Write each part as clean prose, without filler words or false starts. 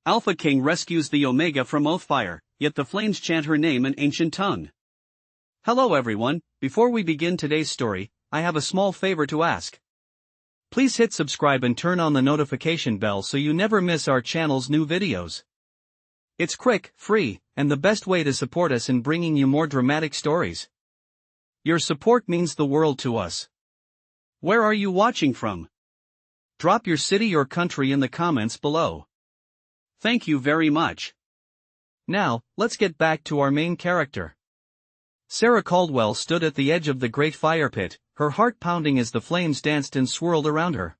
Alpha King rescues the Omega from Oathfire, yet the flames chant her name in ancient tongue. Hello everyone, before we begin today's story, I have a small favor to ask. Please hit subscribe and turn on the notification bell so you never miss our channel's new videos. It's quick, free, and the best way to support us in bringing you more dramatic stories. Your support means the world to us. Where are you watching from? Drop your city or country in the comments below. Thank you very much. Now, let's get back to our main character. Sarah Caldwell stood at the edge of the great fire pit, her heart pounding as the flames danced and swirled around her.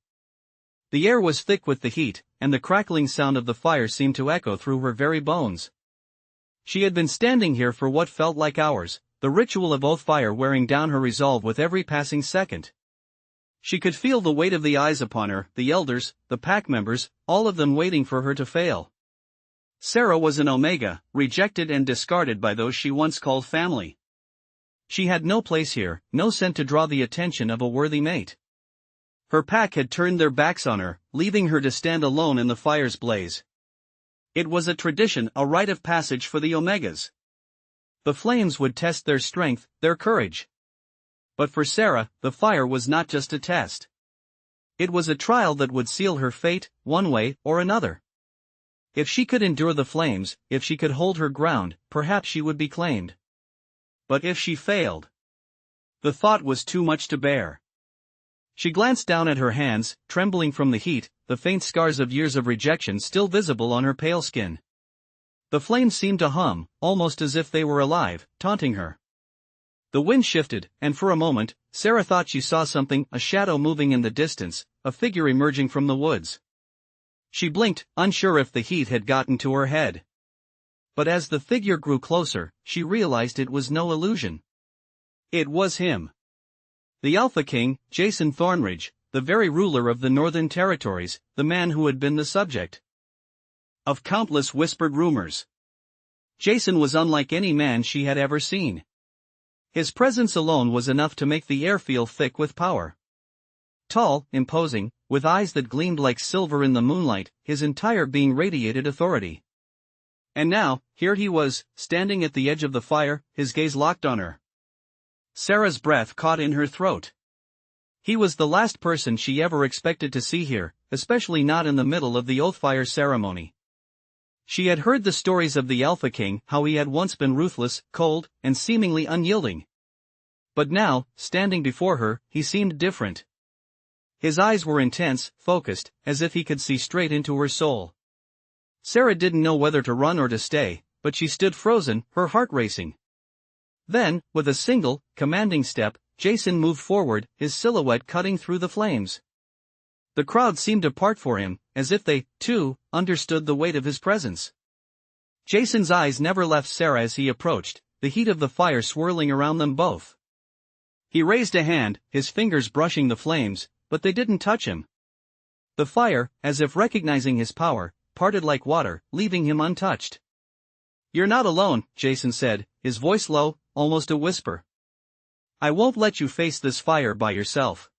The air was thick with the heat, and the crackling sound of the fire seemed to echo through her very bones. She had been standing here for what felt like hours, the ritual of Oathfire wearing down her resolve with every passing second. She could feel the weight of the eyes upon her, the elders, the pack members, all of them waiting for her to fail. Sarah was an Omega, rejected and discarded by those she once called family. She had no place here, no scent to draw the attention of a worthy mate. Her pack had turned their backs on her, leaving her to stand alone in the fire's blaze. It was a tradition, a rite of passage for the Omegas. The flames would test their strength, their courage. But for Sarah, the fire was not just a test. It was a trial that would seal her fate, one way or another. If she could endure the flames, if she could hold her ground, perhaps she would be claimed. But if she failed? The thought was too much to bear. She glanced down at her hands, trembling from the heat, the faint scars of years of rejection still visible on her pale skin. The flames seemed to hum, almost as if they were alive, taunting her. The wind shifted, and for a moment, Sarah thought she saw something, a shadow moving in the distance, a figure emerging from the woods. She blinked, unsure if the heat had gotten to her head. But as the figure grew closer, she realized it was no illusion. It was him. The Alpha King, Jason Thornridge, the very ruler of the Northern Territories, the man who had been the subject of countless whispered rumors. Jason was unlike any man she had ever seen. His presence alone was enough to make the air feel thick with power. Tall, imposing, with eyes that gleamed like silver in the moonlight, his entire being radiated authority. And now, here he was, standing at the edge of the fire, his gaze locked on her. Sarah's breath caught in her throat. He was the last person she ever expected to see here, especially not in the middle of the Oathfire ceremony. She had heard the stories of the Alpha King, how he had once been ruthless, cold, and seemingly unyielding. But now, standing before her, he seemed different. His eyes were intense, focused, as if he could see straight into her soul. Sarah didn't know whether to run or to stay, but she stood frozen, her heart racing. Then, with a single, commanding step, Jason moved forward, his silhouette cutting through the flames. The crowd seemed to part for him, as if they, too, understood the weight of his presence. Jason's eyes never left Sarah as he approached, the heat of the fire swirling around them both. He raised a hand, his fingers brushing the flames, but they didn't touch him. The fire, as if recognizing his power, parted like water, leaving him untouched. "You're not alone," Jason said, his voice low, almost a whisper. "I won't let you face this fire by yourself."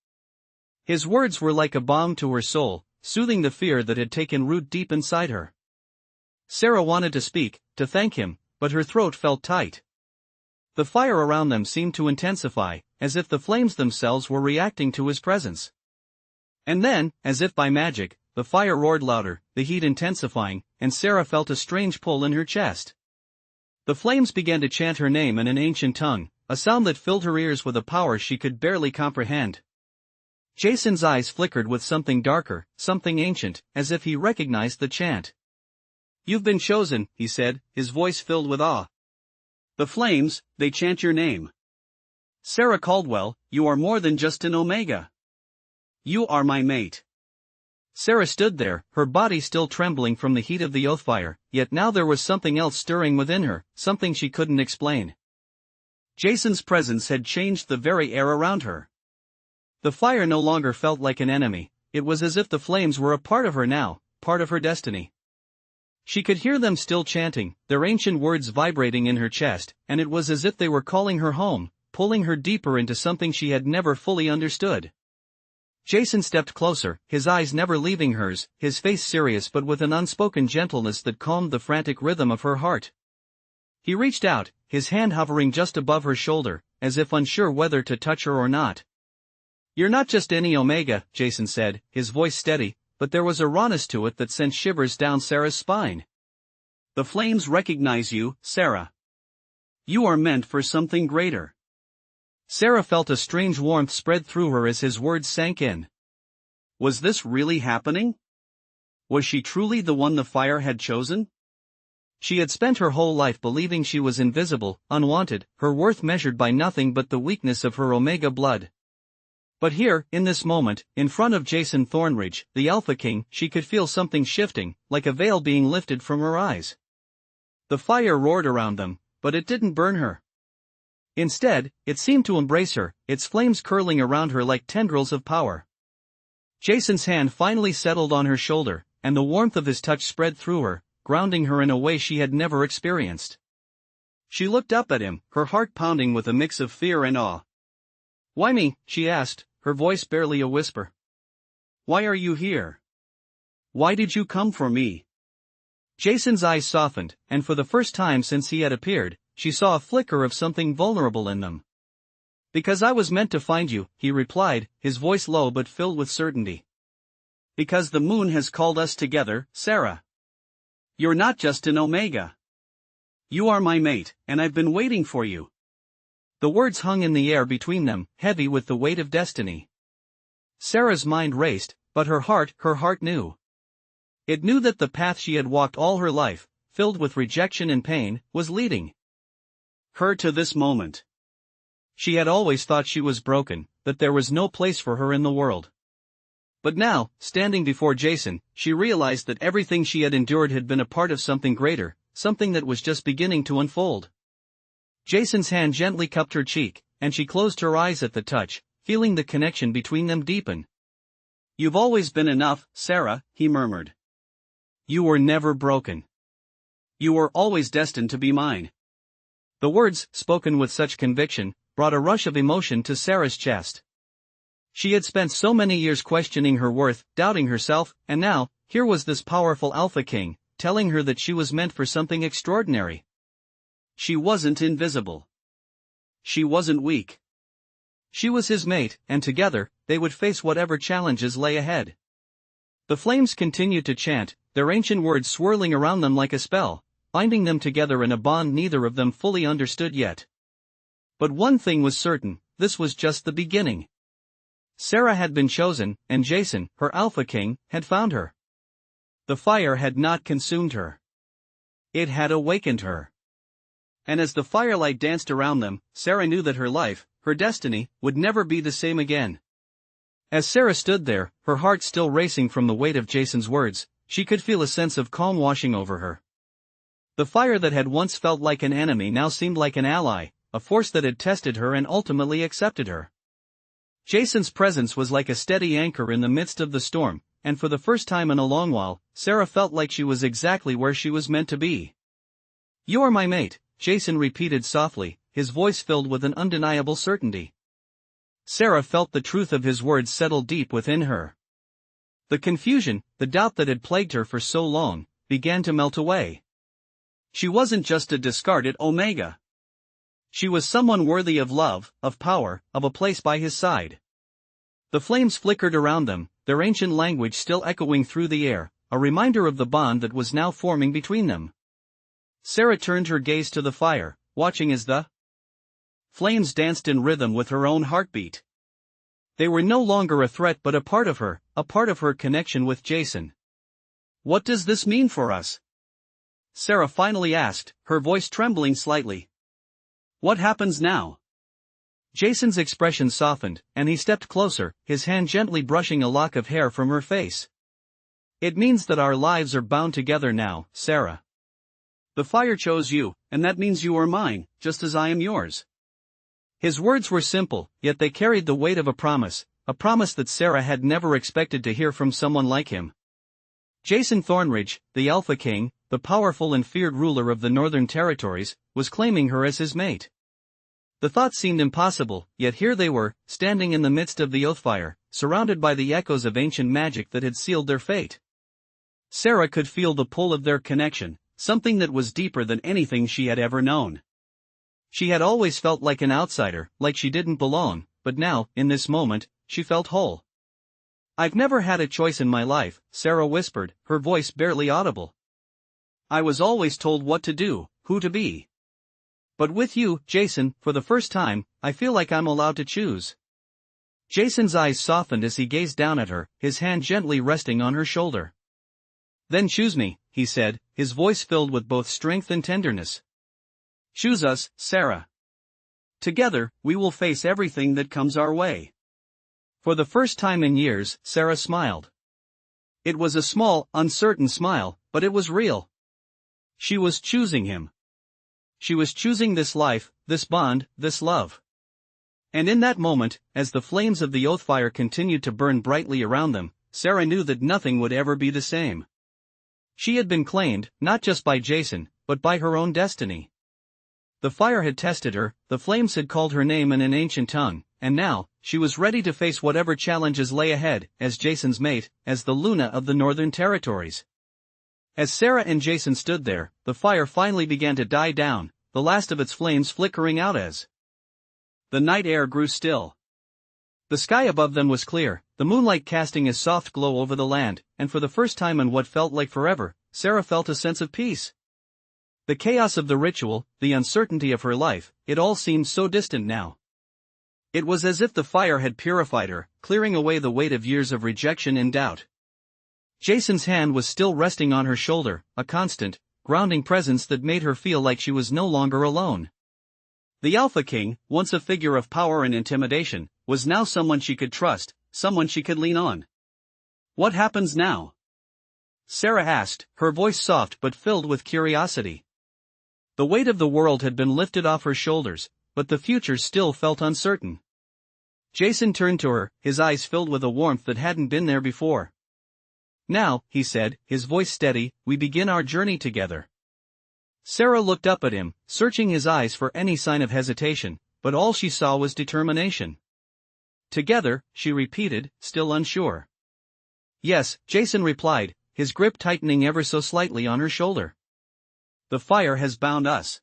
His words were like a balm to her soul, soothing the fear that had taken root deep inside her. Sarah wanted to speak, to thank him, but her throat felt tight. The fire around them seemed to intensify, as if the flames themselves were reacting to his presence. And then, as if by magic, the fire roared louder, the heat intensifying, and Sarah felt a strange pull in her chest. The flames began to chant her name in an ancient tongue, a sound that filled her ears with a power she could barely comprehend. Jason's eyes flickered with something darker, something ancient, as if he recognized the chant. "You've been chosen," he said, his voice filled with awe. "The flames, they chant your name. Sarah Caldwell, you are more than just an Omega. You are my mate." Sarah stood there, her body still trembling from the heat of the Oathfire, yet now there was something else stirring within her, something she couldn't explain. Jason's presence had changed the very air around her. The fire no longer felt like an enemy, it was as if the flames were a part of her now, part of her destiny. She could hear them still chanting, their ancient words vibrating in her chest, and it was as if they were calling her home, pulling her deeper into something she had never fully understood. Jason stepped closer, his eyes never leaving hers, his face serious but with an unspoken gentleness that calmed the frantic rhythm of her heart. He reached out, his hand hovering just above her shoulder, as if unsure whether to touch her or not. "You're not just any Omega," Jason said, his voice steady, but there was a rawness to it that sent shivers down Sarah's spine. "The flames recognize you, Sarah. You are meant for something greater." Sarah felt a strange warmth spread through her as his words sank in. Was this really happening? Was she truly the one the fire had chosen? She had spent her whole life believing she was invisible, unwanted, her worth measured by nothing but the weakness of her Omega blood. But here, in this moment, in front of Jason Thornridge, the Alpha King, she could feel something shifting, like a veil being lifted from her eyes. The fire roared around them, but it didn't burn her. Instead, it seemed to embrace her, its flames curling around her like tendrils of power. Jason's hand finally settled on her shoulder, and the warmth of his touch spread through her, grounding her in a way she had never experienced. She looked up at him, her heart pounding with a mix of fear and awe. "Why me?" she asked, her voice barely a whisper. "Why are you here? Why did you come for me?" Jason's eyes softened, and for the first time since he had appeared, she saw a flicker of something vulnerable in them. "Because I was meant to find you," he replied, his voice low but filled with certainty. "Because the moon has called us together, Sarah. You're not just an Omega. You are my mate, and I've been waiting for you." The words hung in the air between them, heavy with the weight of destiny. Sarah's mind raced, but her heart knew. It knew that the path she had walked all her life, filled with rejection and pain, was leading her to this moment. She had always thought she was broken, that there was no place for her in the world. But now, standing before Jason, she realized that everything she had endured had been a part of something greater, something that was just beginning to unfold. Jason's hand gently cupped her cheek, and she closed her eyes at the touch, feeling the connection between them deepen. "You've always been enough, Sarah," he murmured. "You were never broken. You were always destined to be mine." The words, spoken with such conviction, brought a rush of emotion to Sarah's chest. She had spent so many years questioning her worth, doubting herself, and now, here was this powerful Alpha King, telling her that she was meant for something extraordinary. She wasn't invisible. She wasn't weak. She was his mate, and together, they would face whatever challenges lay ahead. The flames continued to chant, their ancient words swirling around them like a spell, binding them together in a bond neither of them fully understood yet. But one thing was certain, this was just the beginning. Sarah had been chosen, and Jason, her Alpha King, had found her. The fire had not consumed her. It had awakened her. And as the firelight danced around them, Sarah knew that her life, her destiny, would never be the same again. As Sarah stood there, her heart still racing from the weight of Jason's words, she could feel a sense of calm washing over her. The fire that had once felt like an enemy now seemed like an ally, a force that had tested her and ultimately accepted her. Jason's presence was like a steady anchor in the midst of the storm, and for the first time in a long while, Sarah felt like she was exactly where she was meant to be. "You are my mate," Jason repeated softly, his voice filled with an undeniable certainty. Sarah felt the truth of his words settle deep within her. The confusion, the doubt that had plagued her for so long, began to melt away. She wasn't just a discarded Omega. She was someone worthy of love, of power, of a place by his side. The flames flickered around them, their ancient language still echoing through the air, a reminder of the bond that was now forming between them. Sarah turned her gaze to the fire, watching as the flames danced in rhythm with her own heartbeat. They were no longer a threat but a part of her connection with Jason. "What does this mean for us?" Sarah finally asked, her voice trembling slightly. "What happens now?" Jason's expression softened, and he stepped closer, his hand gently brushing a lock of hair from her face. "It means that our lives are bound together now, Sarah. The fire chose you, and that means you are mine, just as I am yours." His words were simple, yet they carried the weight of a promise that Sarah had never expected to hear from someone like him. Jason Thornridge, the Alpha King, the powerful and feared ruler of the Northern Territories, was claiming her as his mate. The thought seemed impossible, yet here they were, standing in the midst of the Oathfire, surrounded by the echoes of ancient magic that had sealed their fate. Sarah could feel the pull of their connection, something that was deeper than anything she had ever known. She had always felt like an outsider, like she didn't belong, but now, in this moment, she felt whole. "I've never had a choice in my life," Sarah whispered, her voice barely audible. "I was always told what to do, who to be. But with you, Jason, for the first time, I feel like I'm allowed to choose." Jason's eyes softened as he gazed down at her, his hand gently resting on her shoulder. "Then choose me," he said, his voice filled with both strength and tenderness. "Choose us, Sarah. Together, we will face everything that comes our way." For the first time in years, Sarah smiled. It was a small, uncertain smile, but it was real. She was choosing him. She was choosing this life, this bond, this love. And in that moment, as the flames of the Oathfire continued to burn brightly around them, Sarah knew that nothing would ever be the same. She had been claimed, not just by Jason, but by her own destiny. The fire had tested her, the flames had called her name in an ancient tongue, and now, she was ready to face whatever challenges lay ahead, as Jason's mate, as the Luna of the Northern Territories. As Sarah and Jason stood there, the fire finally began to die down, the last of its flames flickering out as the night air grew still. The sky above them was clear, the moonlight casting a soft glow over the land, and for the first time in what felt like forever, Sarah felt a sense of peace. The chaos of the ritual, the uncertainty of her life, it all seemed so distant now. It was as if the fire had purified her, clearing away the weight of years of rejection and doubt. Jason's hand was still resting on her shoulder, a constant, grounding presence that made her feel like she was no longer alone. The Alpha King, once a figure of power and intimidation, was now someone she could trust, someone she could lean on. "What happens now?" Sarah asked, her voice soft but filled with curiosity. The weight of the world had been lifted off her shoulders, but the future still felt uncertain. Jason turned to her, his eyes filled with a warmth that hadn't been there before. "Now," he said, his voice steady, "we begin our journey together." Sarah looked up at him, searching his eyes for any sign of hesitation, but all she saw was determination. "Together," she repeated, still unsure. "Yes," Jason replied, his grip tightening ever so slightly on her shoulder. "The fire has bound us.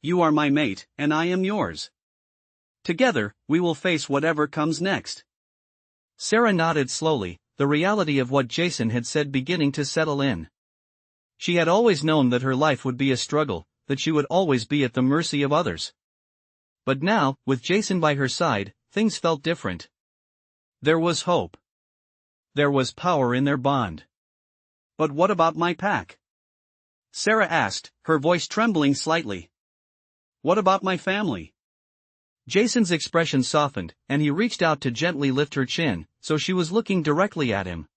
You are my mate, and I am yours. Together, we will face whatever comes next." Sarah nodded slowly, the reality of what Jason had said beginning to settle in. She had always known that her life would be a struggle, that she would always be at the mercy of others. But now, with Jason by her side, things felt different. There was hope. There was power in their bond. "But what about my pack?" Sarah asked, her voice trembling slightly. "What about my family?" Jason's expression softened, and he reached out to gently lift her chin, so she was looking directly at him.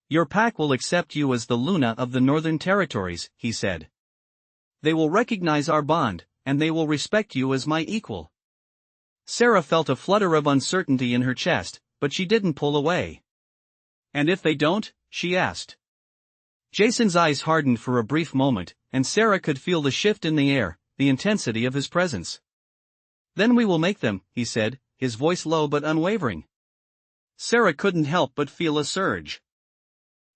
"Your pack will accept you as the Luna of the Northern Territories," he said. "They will recognize our bond, and they will respect you as my equal." Sarah felt a flutter of uncertainty in her chest, but she didn't pull away. "And if they don't?" she asked. Jason's eyes hardened for a brief moment, and Sarah could feel the shift in the air, the intensity of his presence. "Then we will make them," he said, his voice low but unwavering. Sarah couldn't help but feel a surge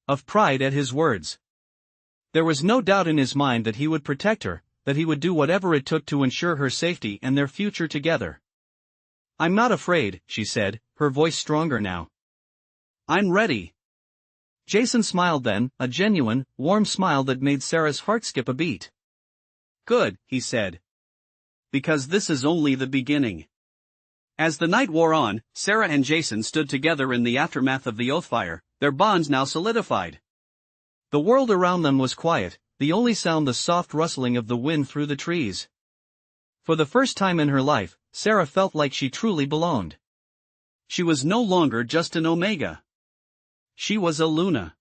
of pride at his words. There was no doubt in his mind that he would protect her, that he would do whatever it took to ensure her safety and their future together. "I'm not afraid," she said, her voice stronger now. "I'm ready." Jason smiled then, a genuine, warm smile that made Sarah's heart skip a beat. "Good," he said. "Because this is only the beginning." As the night wore on, Sarah and Jason stood together in the aftermath of the Oathfire, their bonds now solidified. The world around them was quiet, the only sound the soft rustling of the wind through the trees. For the first time in her life, Sarah felt like she truly belonged. She was no longer just an Omega. She was a Luna.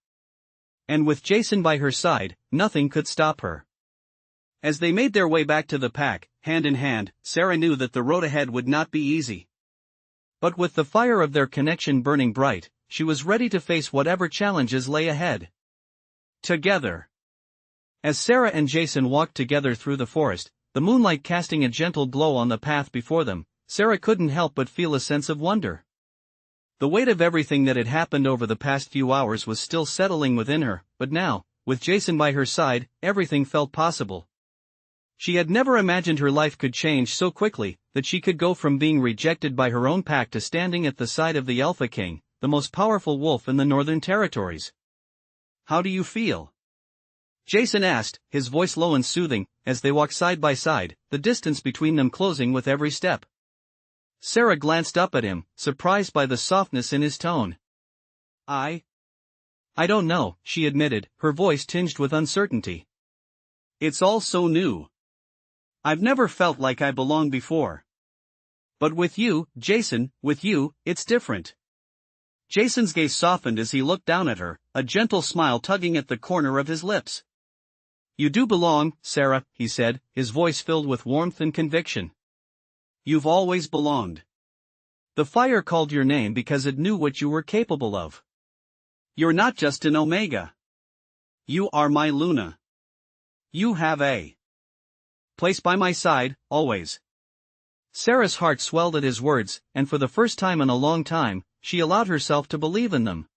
And with Jason by her side, nothing could stop her. As they made their way back to the pack, hand in hand, Sarah knew that the road ahead would not be easy. But with the fire of their connection burning bright, she was ready to face whatever challenges lay ahead. Together. As Sarah and Jason walked together through the forest, the moonlight casting a gentle glow on the path before them, Sarah couldn't help but feel a sense of wonder. The weight of everything that had happened over the past few hours was still settling within her, but now, with Jason by her side, everything felt possible. She had never imagined her life could change so quickly, that she could go from being rejected by her own pack to standing at the side of the Alpha King, the most powerful wolf in the Northern Territories. "How do you feel?" Jason asked, his voice low and soothing, as they walked side by side, the distance between them closing with every step. Sarah glanced up at him, surprised by the softness in his tone. I don't know," she admitted, her voice tinged with uncertainty. "It's all so new. I've never felt like I belonged before. But with you, Jason, with you, it's different." Jason's gaze softened as he looked down at her, a gentle smile tugging at the corner of his lips. "You do belong, Sarah," he said, his voice filled with warmth and conviction. "You've always belonged. The fire called your name because it knew what you were capable of. You're not just an Omega. You are my Luna. You have a place by my side, always." Sarah's heart swelled at his words, and for the first time in a long time, she allowed herself to believe in them.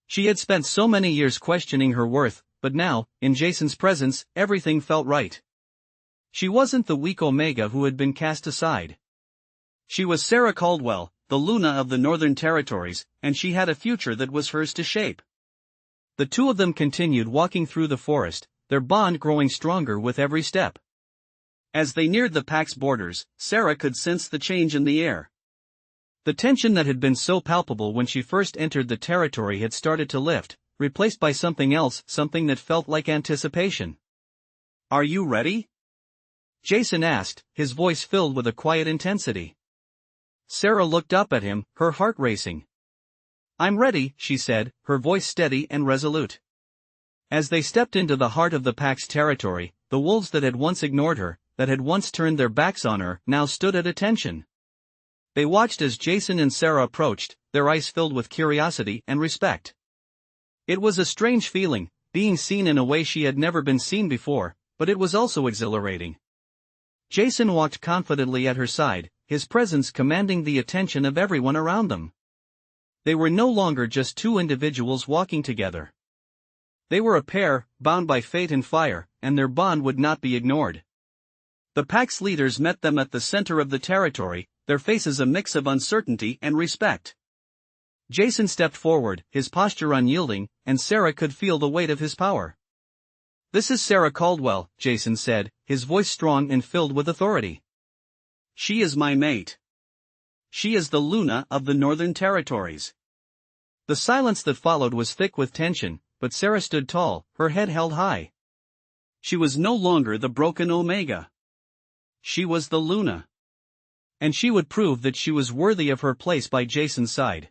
She had spent so many years questioning her worth, but now, in Jason's presence, everything felt right. She wasn't the weak Omega who had been cast aside. She was Sarah Caldwell, the Luna of the Northern Territories, and she had a future that was hers to shape. The two of them continued walking through the forest, their bond growing stronger with every step. As they neared the pack's borders, Sarah could sense the change in the air. The tension that had been so palpable when she first entered the territory had started to lift, replaced by something else, something that felt like anticipation. "Are you ready?" Jason asked, his voice filled with a quiet intensity. Sarah looked up at him, her heart racing. "I'm ready," she said, her voice steady and resolute. As they stepped into the heart of the pack's territory, the wolves that had once ignored her, that had once turned their backs on her, now stood at attention. They watched as Jason and Sarah approached, their eyes filled with curiosity and respect. It was a strange feeling, being seen in a way she had never been seen before, but it was also exhilarating. Jason walked confidently at her side, his presence commanding the attention of everyone around them. They were no longer just two individuals walking together. They were a pair, bound by fate and fire, and their bond would not be ignored. The pack's leaders met them at the center of the territory, their faces a mix of uncertainty and respect. Jason stepped forward, his posture unyielding, and Sarah could feel the weight of his power. "This is Sarah Caldwell," Jason said, his voice strong and filled with authority. "She is my mate. She is the Luna of the Northern Territories." The silence that followed was thick with tension, but Sarah stood tall, her head held high. She was no longer the broken Omega. She was the Luna. And she would prove that she was worthy of her place by Jason's side.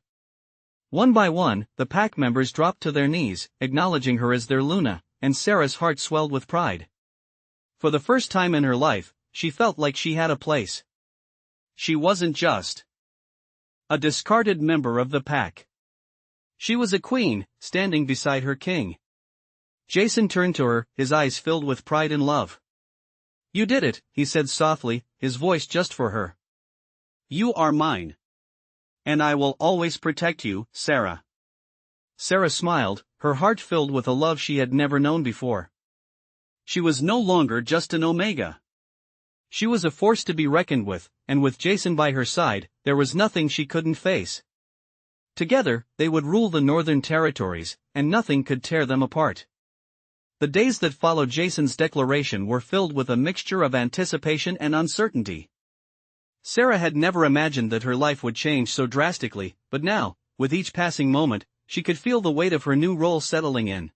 One by one, the pack members dropped to their knees, acknowledging her as their Luna, and Sarah's heart swelled with pride. For the first time in her life, she felt like she had a place. She wasn't just a discarded member of the pack. She was a queen, standing beside her king. Jason turned to her, his eyes filled with pride and love. "You did it," he said softly, his voice just for her. "You are mine. And I will always protect you, Sarah." Sarah smiled, her heart filled with a love she had never known before. She was no longer just an Omega. She was a force to be reckoned with, and with Jason by her side, there was nothing she couldn't face. Together, they would rule the Northern Territories, and nothing could tear them apart. The days that followed Jason's declaration were filled with a mixture of anticipation and uncertainty. Sarah had never imagined that her life would change so drastically, but now, with each passing moment, she could feel the weight of her new role settling in.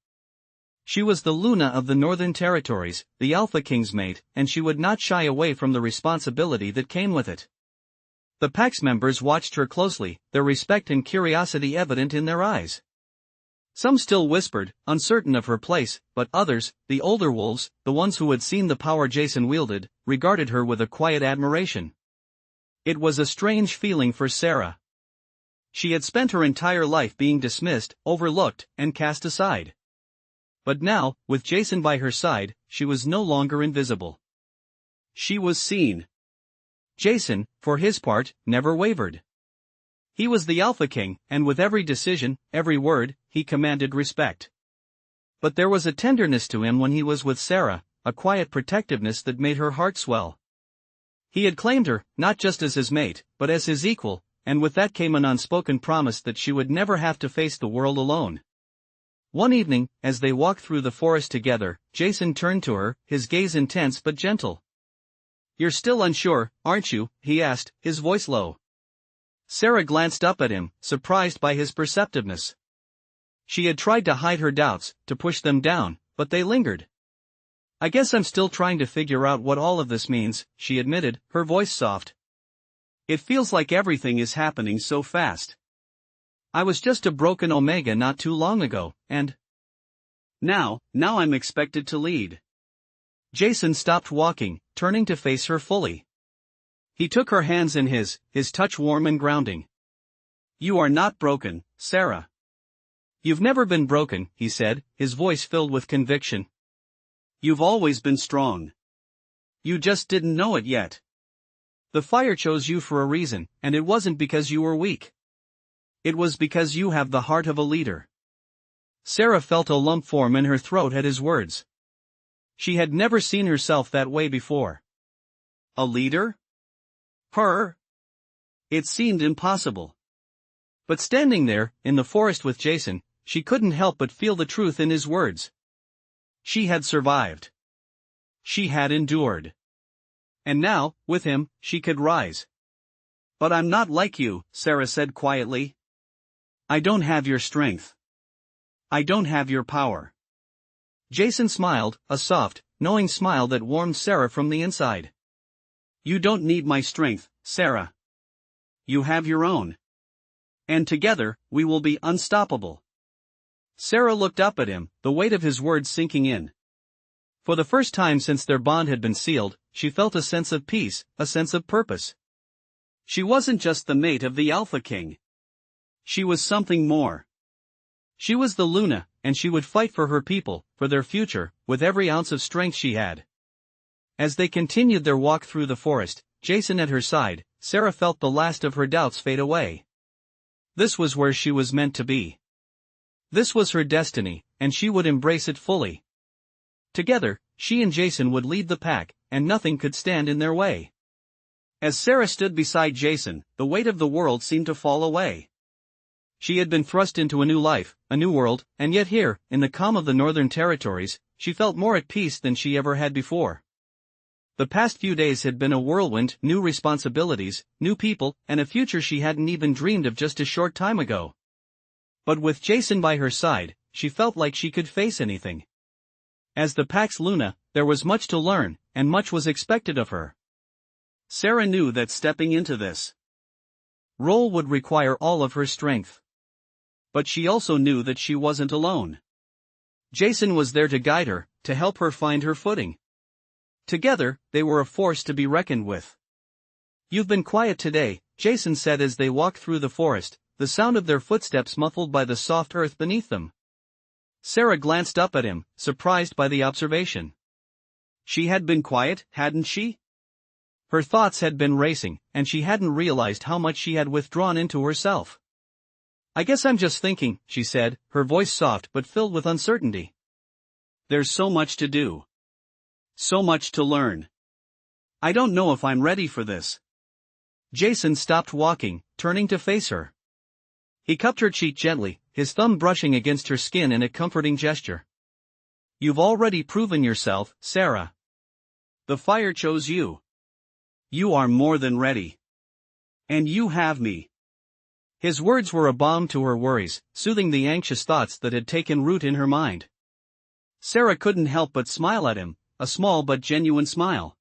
She was the Luna of the Northern Territories, the Alpha King's mate, and she would not shy away from the responsibility that came with it. The pack's members watched her closely, their respect and curiosity evident in their eyes. Some still whispered, uncertain of her place, but others, the older wolves, the ones who had seen the power Jason wielded, regarded her with a quiet admiration. It was a strange feeling for Sarah. She had spent her entire life being dismissed, overlooked, and cast aside. But now, with Jason by her side, she was no longer invisible. She was seen. Jason, for his part, never wavered. He was the Alpha King, and with every decision, every word, he commanded respect. But there was a tenderness to him when he was with Sarah, a quiet protectiveness that made her heart swell. He had claimed her, not just as his mate, but as his equal, and with that came an unspoken promise that she would never have to face the world alone. One evening, as they walked through the forest together, Jason turned to her, his gaze intense but gentle. "You're still unsure, aren't you?" he asked, his voice low. Sarah glanced up at him, surprised by his perceptiveness. She had tried to hide her doubts, to push them down, but they lingered. "I guess I'm still trying to figure out what all of this means," she admitted, her voice soft. "It feels like everything is happening so fast. I was just a broken Omega not too long ago, and now I'm expected to lead." Jason stopped walking, turning to face her fully. He took her hands in his touch warm and grounding. "You are not broken, Sarah." "You've never been broken," he said, his voice filled with conviction. "You've always been strong. You just didn't know it yet. The fire chose you for a reason, and it wasn't because you were weak. It was because you have the heart of a leader." Sarah felt a lump form in her throat at his words. She had never seen herself that way before. A leader? Her? It seemed impossible. But standing there, in the forest with Jason, she couldn't help but feel the truth in his words. She had survived. She had endured. And now, with him, she could rise. "But I'm not like you," Sarah said quietly. "I don't have your strength. I don't have your power." Jason smiled, a soft, knowing smile that warmed Sarah from the inside. "You don't need my strength, Sarah. You have your own. And together, we will be unstoppable." Sarah looked up at him, the weight of his words sinking in. For the first time since their bond had been sealed, she felt a sense of peace, a sense of purpose. She wasn't just the mate of the Alpha King. She was something more. She was the Luna, and she would fight for her people, for their future, with every ounce of strength she had. As they continued their walk through the forest, Jason at her side, Sarah felt the last of her doubts fade away. This was where she was meant to be. This was her destiny, and she would embrace it fully. Together, she and Jason would lead the pack, and nothing could stand in their way. As Sarah stood beside Jason, the weight of the world seemed to fall away. She had been thrust into a new life, a new world, and yet here, in the calm of the Northern Territories, she felt more at peace than she ever had before. The past few days had been a whirlwind, new responsibilities, new people, and a future she hadn't even dreamed of just a short time ago. But with Jason by her side, she felt like she could face anything. As the pack's Luna, there was much to learn, and much was expected of her. Sarah knew that stepping into this role would require all of her strength. But she also knew that she wasn't alone. Jason was there to guide her, to help her find her footing. Together, they were a force to be reckoned with. "You've been quiet today," Jason said as they walked through the forest, the sound of their footsteps muffled by the soft earth beneath them. Sarah glanced up at him, surprised by the observation. She had been quiet, hadn't she? Her thoughts had been racing, and she hadn't realized how much she had withdrawn into herself. "I guess I'm just thinking," she said, her voice soft but filled with uncertainty. "There's so much to do. So much to learn. I don't know if I'm ready for this." Jason stopped walking, turning to face her. He cupped her cheek gently, his thumb brushing against her skin in a comforting gesture. "You've already proven yourself, Sarah. The fire chose you. You are more than ready. And you have me." His words were a balm to her worries, soothing the anxious thoughts that had taken root in her mind. Sarah couldn't help but smile at him, a small but genuine smile.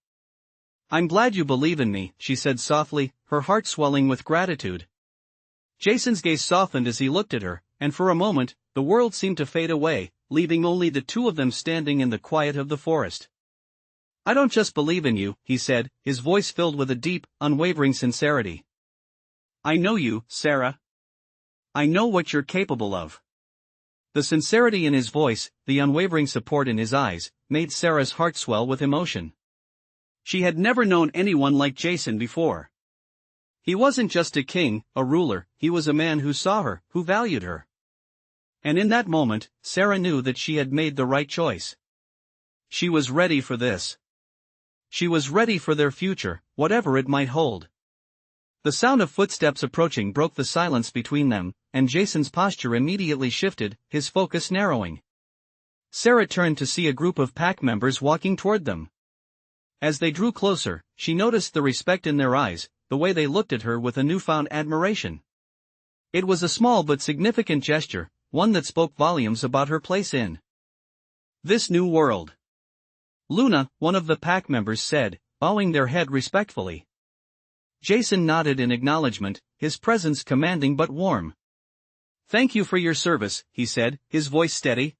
"I'm glad you believe in me," she said softly, her heart swelling with gratitude. Jason's gaze softened as he looked at her, and for a moment, the world seemed to fade away, leaving only the two of them standing in the quiet of the forest. "I don't just believe in you," he said, his voice filled with a deep, unwavering sincerity. "I know you, Sarah. I know what you're capable of." The sincerity in his voice, the unwavering support in his eyes, made Sarah's heart swell with emotion. She had never known anyone like Jason before. He wasn't just a king, a ruler, he was a man who saw her, who valued her. And in that moment, Sarah knew that she had made the right choice. She was ready for this. She was ready for their future, whatever it might hold. The sound of footsteps approaching broke the silence between them, and Jason's posture immediately shifted, his focus narrowing. Sarah turned to see a group of pack members walking toward them. As they drew closer, she noticed the respect in their eyes, the way they looked at her with a newfound admiration. It was a small but significant gesture, one that spoke volumes about her place in this new world. Luna, one of the pack members said, bowing their head respectfully. Jason nodded in acknowledgement, his presence commanding but warm. "Thank you for your service," he said, his voice steady.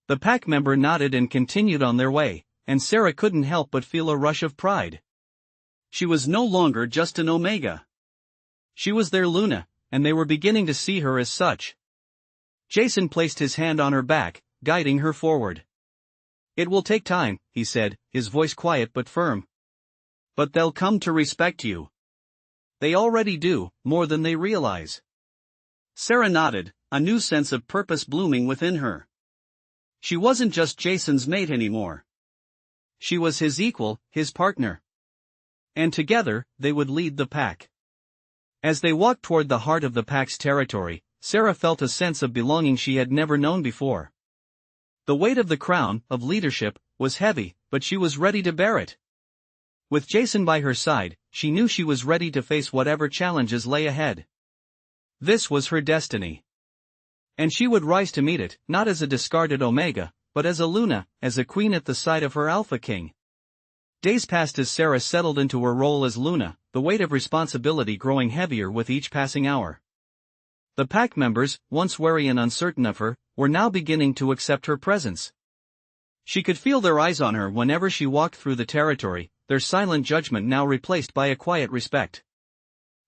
The pack member nodded and continued on their way, and Sarah couldn't help but feel a rush of pride. She was no longer just an Omega. She was their Luna, and they were beginning to see her as such. Jason placed his hand on her back, guiding her forward. "It will take time," he said, his voice quiet but firm. "But they'll come to respect you. They already do, more than they realize." Sarah nodded, a new sense of purpose blooming within her. She wasn't just Jason's mate anymore. She was his equal, his partner. And together, they would lead the pack. As they walked toward the heart of the pack's territory, Sarah felt a sense of belonging she had never known before. The weight of the crown, of leadership, was heavy, but she was ready to bear it. With Jason by her side, she knew she was ready to face whatever challenges lay ahead. This was her destiny. And she would rise to meet it, not as a discarded Omega, but as a Luna, as a queen at the side of her Alpha King. Days passed as Sarah settled into her role as Luna, the weight of responsibility growing heavier with each passing hour. The pack members, once wary and uncertain of her, were now beginning to accept her presence. She could feel their eyes on her whenever she walked through the territory, their silent judgment now replaced by a quiet respect.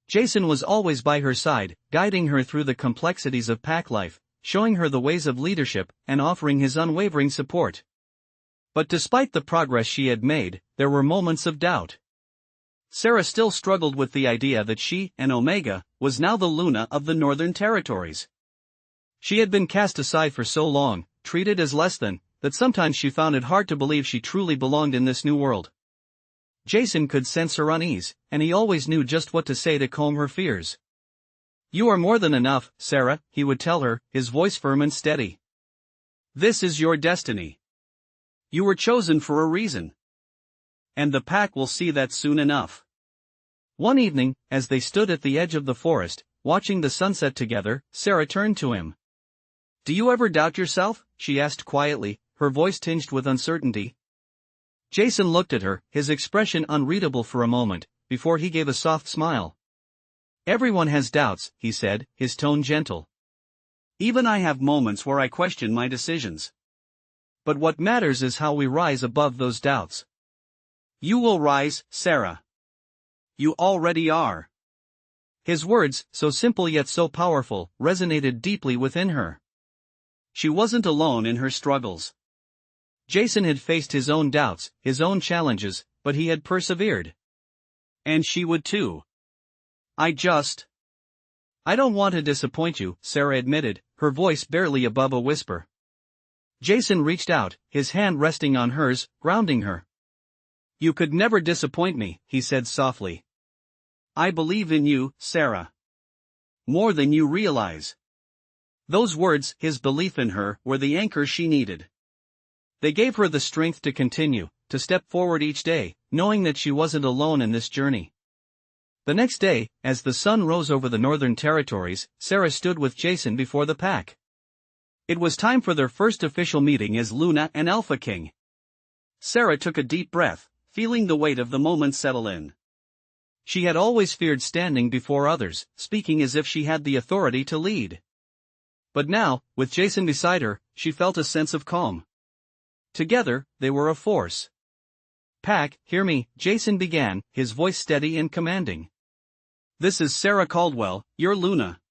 Jason was always by her side, guiding her through the complexities of pack life, showing her the ways of leadership, and offering his unwavering support. But despite the progress she had made, there were moments of doubt. Sarah still struggled with the idea that she, an Omega, was now the Luna of the Northern Territories. She had been cast aside for so long, treated as less than, that sometimes she found it hard to believe she truly belonged in this new world. Jason could sense her unease, and he always knew just what to say to calm her fears. "You are more than enough, Sarah," he would tell her, his voice firm and steady. "This is your destiny. You were chosen for a reason. And the pack will see that soon enough." One evening, as they stood at the edge of the forest, watching the sunset together, Sarah turned to him. "Do you ever doubt yourself?" she asked quietly, her voice tinged with uncertainty. Jason looked at her, his expression unreadable for a moment, before he gave a soft smile. "Everyone has doubts," he said, his tone gentle. "Even I have moments where I question my decisions. But what matters is how we rise above those doubts. You will rise, Sarah. You already are." His words, so simple yet so powerful, resonated deeply within her. She wasn't alone in her struggles. Jason had faced his own doubts, his own challenges, but he had persevered. And she would too. I don't want to disappoint you," Sarah admitted, her voice barely above a whisper. Jason reached out, his hand resting on hers, grounding her. "You could never disappoint me," he said softly. "I believe in you, Sarah. More than you realize." Those words, his belief in her, were the anchor she needed. They gave her the strength to continue, to step forward each day, knowing that she wasn't alone in this journey. The next day, as the sun rose over the Northern Territories, Sarah stood with Jason before the pack. It was time for their first official meeting as Luna and Alpha King. Sarah took a deep breath, feeling the weight of the moment settle in. She had always feared standing before others, speaking as if she had the authority to lead. But now, with Jason beside her, she felt a sense of calm. Together, they were a force. "Pack, hear me," Jason began, his voice steady and commanding. "This is Sarah Caldwell, your Luna.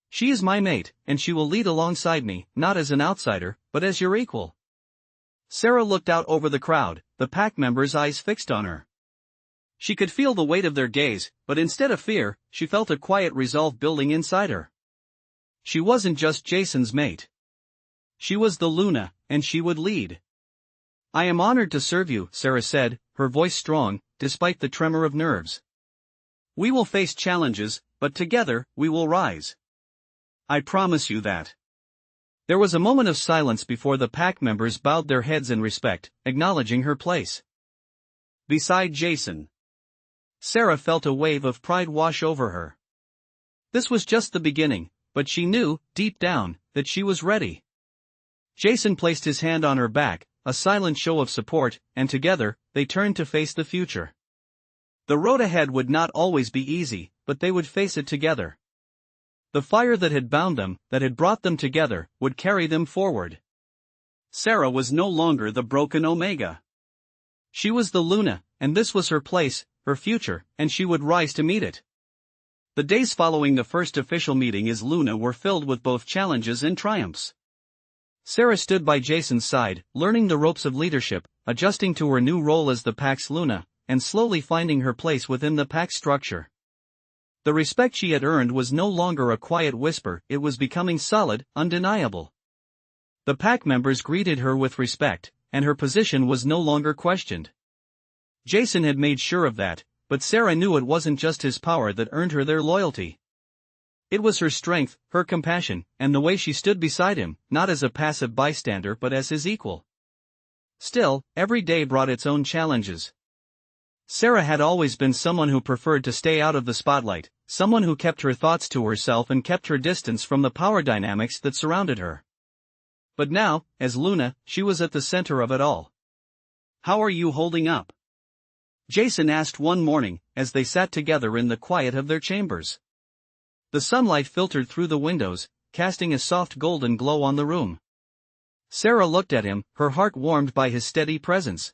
She is my mate, and she will lead alongside me, not as an outsider, but as your equal." Sarah looked out over the crowd, the pack members' eyes fixed on her. She could feel the weight of their gaze, but instead of fear, she felt a quiet resolve building inside her. She wasn't just Jason's mate. She was the Luna, and she would lead. "I am honored to serve you," Sarah said, her voice strong, despite the tremor of nerves. "We will face challenges, but together, we will rise. I promise you that." There was a moment of silence before the pack members bowed their heads in respect, acknowledging her place beside Jason. Sarah felt a wave of pride wash over her. This was just the beginning, but she knew, deep down, that she was ready. Jason placed his hand on her back, a silent show of support, and together, they turned to face the future. The road ahead would not always be easy, but they would face it together. The fire that had bound them, that had brought them together, would carry them forward. Sarah was no longer the broken Omega. She was the Luna, and this was her place, her future, and she would rise to meet it. The days following the first official meeting as Luna were filled with both challenges and triumphs. Sarah stood by Jason's side, learning the ropes of leadership, adjusting to her new role as the pack's Luna, and slowly finding her place within the pack structure. The respect she had earned was no longer a quiet whisper, it was becoming solid, undeniable. The pack members greeted her with respect, and her position was no longer questioned. Jason had made sure of that, but Sarah knew it wasn't just his power that earned her their loyalty. It was her strength, her compassion, and the way she stood beside him, not as a passive bystander but as his equal. Still, every day brought its own challenges. Sarah had always been someone who preferred to stay out of the spotlight, someone who kept her thoughts to herself and kept her distance from the power dynamics that surrounded her. But now, as Luna, she was at the center of it all. "How are you holding up?" Jason asked one morning, as they sat together in the quiet of their chambers. The sunlight filtered through the windows, casting a soft golden glow on the room. Sarah looked at him, her heart warmed by his steady presence.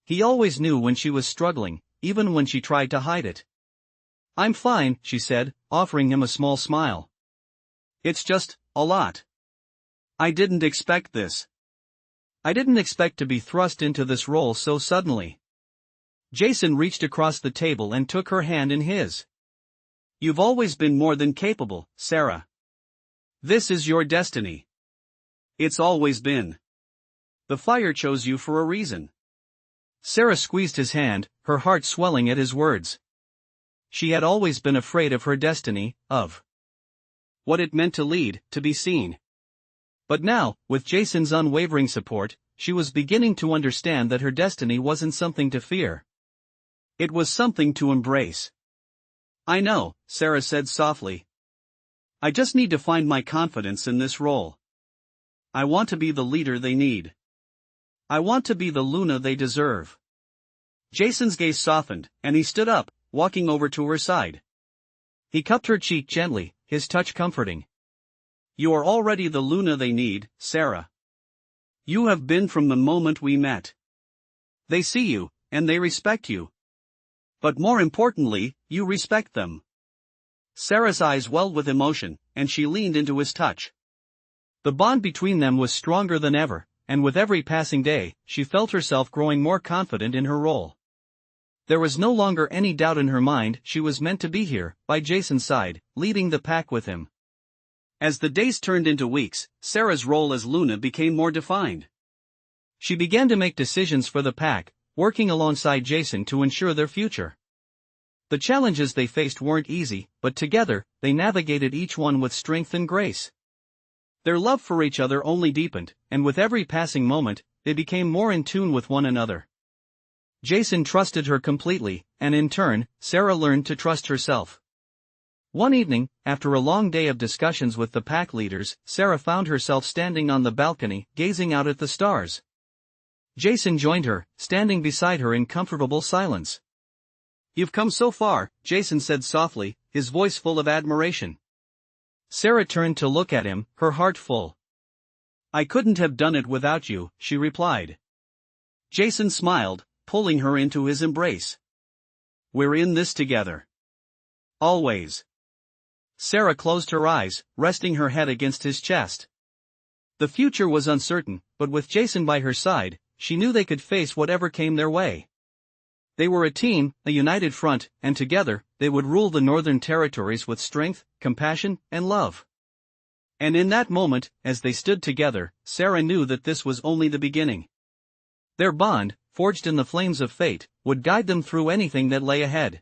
He always knew when she was struggling, even when she tried to hide it. "I'm fine," she said, offering him a small smile. "It's just, a lot. I didn't expect this. I didn't expect to be thrust into this role so suddenly." Jason reached across the table and took her hand in his. "You've always been more than capable, Sarah. This is your destiny. It's always been. The fire chose you for a reason." Sarah squeezed his hand, her heart swelling at his words. She had always been afraid of her destiny, of what it meant to lead, to be seen. But now, with Jason's unwavering support, she was beginning to understand that her destiny wasn't something to fear. It was something to embrace. "I know," Sarah said softly. "I just need to find my confidence in this role. I want to be the leader they need. I want to be the Luna they deserve." Jason's gaze softened, and he stood up, walking over to her side. He cupped her cheek gently, his touch comforting. "You are already the Luna they need, Sarah. You have been from the moment we met. They see you, and they respect you. But more importantly, you respect them." Sarah's eyes welled with emotion, and she leaned into his touch. The bond between them was stronger than ever, and with every passing day, she felt herself growing more confident in her role. There was no longer any doubt in her mind she was meant to be here, by Jason's side, leading the pack with him. As the days turned into weeks, Sarah's role as Luna became more defined. She began to make decisions for the pack, working alongside Jason to ensure their future. The challenges they faced weren't easy, but together, they navigated each one with strength and grace. Their love for each other only deepened, and with every passing moment, they became more in tune with one another. Jason trusted her completely, and in turn, Sarah learned to trust herself. One evening, after a long day of discussions with the pack leaders, Sarah found herself standing on the balcony, gazing out at the stars. Jason joined her, standing beside her in comfortable silence. "You've come so far," Jason said softly, his voice full of admiration. Sarah turned to look at him, her heart full. "I couldn't have done it without you," she replied. Jason smiled, pulling her into his embrace. "We're in this together. Always." Sarah closed her eyes, resting her head against his chest. The future was uncertain, but with Jason by her side, she knew they could face whatever came their way. They were a team, a united front, and together, they would rule the northern territories with strength, compassion, and love. And in that moment, as they stood together, Sarah knew that this was only the beginning. Their bond, forged in the flames of fate, would guide them through anything that lay ahead.